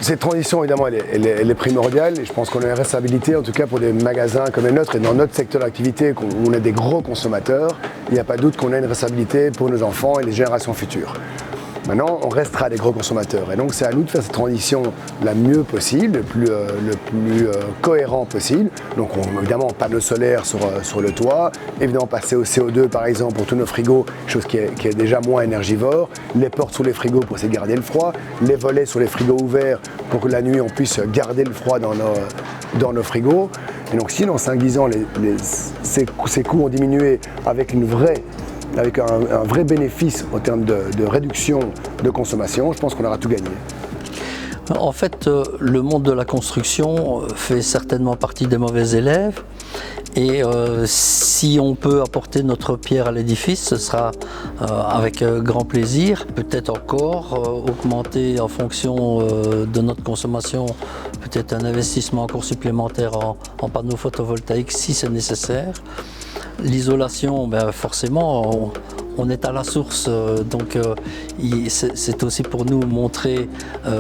Cette transition, évidemment, elle est primordiale et je pense qu'on a une responsabilité, en tout cas pour des magasins comme les nôtres et dans notre secteur d'activité, où on est des gros consommateurs, il n'y a pas de doute qu'on a une responsabilité pour nos enfants et les générations futures. Maintenant, on restera des gros consommateurs et donc c'est à nous de faire cette transition la mieux possible, le plus cohérent possible. Donc évidemment, panneaux solaires sur le toit, évidemment passer au CO2 par exemple pour tous nos frigos, chose qui est déjà moins énergivore, les portes sur les frigos pour essayer de garder le froid, les volets sur les frigos ouverts pour que la nuit on puisse garder le froid dans nos frigos. Et donc si dans 5-10 ans ces coûts ont diminué avec un vrai bénéfice en termes de réduction de consommation, je pense qu'on aura tout gagné. En fait, le monde de la construction fait certainement partie des mauvais élèves et si on peut apporter notre pierre à l'édifice, ce sera avec grand plaisir. Peut-être encore augmenter en fonction de notre consommation, peut-être un investissement encore supplémentaire en panneaux photovoltaïques si c'est nécessaire. L'isolation, forcément, on est à la source, donc c'est aussi pour nous montrer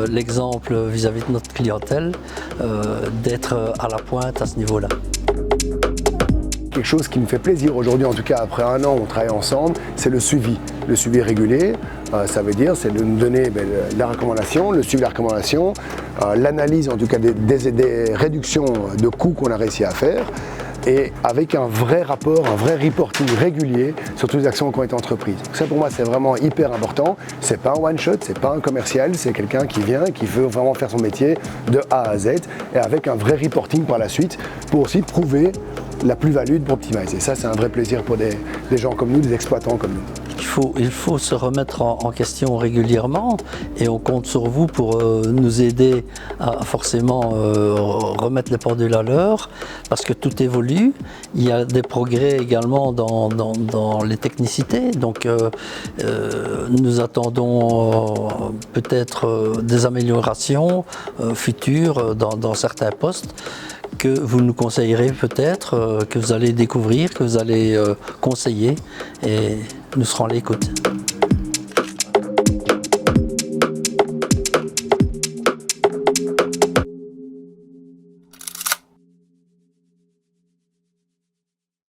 l'exemple vis-à-vis de notre clientèle, d'être à la pointe à ce niveau-là. Quelque chose qui me fait plaisir aujourd'hui, en tout cas après 1 an où on travaille ensemble, c'est le suivi régulier. Ça veut dire, c'est de nous donner la recommandation, le suivi de la recommandation, l'analyse en tout cas des réductions de coûts qu'on a réussi à faire. Et avec un vrai rapport, un vrai reporting régulier sur toutes les actions qui ont été entreprises. Donc ça pour moi c'est vraiment hyper important. C'est pas un one shot, c'est pas un commercial, c'est quelqu'un qui vient, qui veut vraiment faire son métier de A à Z et avec un vrai reporting par la suite pour aussi prouver la plus-value pour optimiser. Ça c'est un vrai plaisir pour des gens comme nous, des exploitants comme nous. Il faut se remettre en question régulièrement et on compte sur vous pour nous aider à forcément remettre les pendules à l'heure parce que tout évolue. Il y a des progrès également dans les technicités. Donc nous attendons peut-être des améliorations futures dans certains postes que vous nous conseillerez peut-être, que vous allez découvrir, que vous allez conseiller et nous serons à l'écoute.